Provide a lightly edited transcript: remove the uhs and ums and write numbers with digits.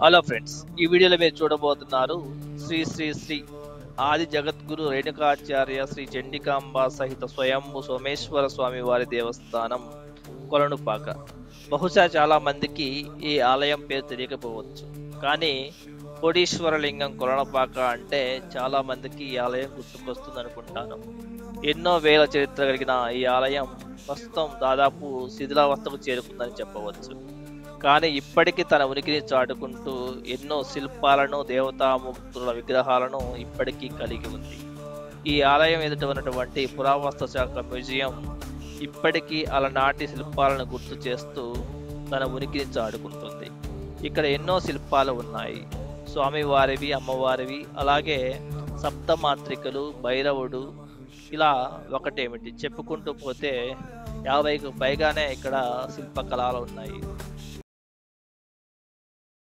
Hello friends, ఈ వీడియోలో మీరు చూడబోతున్నారు శ్రీ శ్రీ శ్రీ ఆది జగద్గురు రేణుకాచార్య శ్రీ చండికాంబ సహిత స్వయంభు సోమేశ్వర స్వామి వారి దేవస్థానం కొలనుపాక. బహుశా చాలా మందికి ఈ ఆలయం పేరు తెలియకపోవచ్చు, కానీ కోటీశ్వరలింగం కొలనుపాక అంటే చాలా మందికి ఈ ఆలయం గుర్తుకొస్తుంది అనుకుంటాను. ఎన్నో వేల చరిత్ర కలిగిన ఈ ఆలయం ప్రస్తుతం దాదాపు శిథిలావస్థకు చేరుకుందని చెప్పవచ్చు. కానీ ఇప్పటికీ తన ఉనికిని చాటుకుంటూ ఎన్నో శిల్పాలను, దేవతామూర్తుల విగ్రహాలను ఇప్పటికీ కలిగి ఉంది. ఈ ఆలయం ఎదుట ఉన్నటువంటి పురావస్తు శాఖ మ్యూజియం ఇప్పటికీ అలనాటి శిల్పాలను గుర్తు చేస్తూ తన ఉనికిని చాటుకుంటుంది. ఇక్కడ ఎన్నో శిల్పాలు ఉన్నాయి, స్వామివారివి, అమ్మవారివి, అలాగే సప్తమాత్రికలు, భైరవుడు, ఇలా ఒకటేమిటి చెప్పుకుంటూ పోతే 50కు పైగానే ఇక్కడ శిల్పకళలు ఉన్నాయి.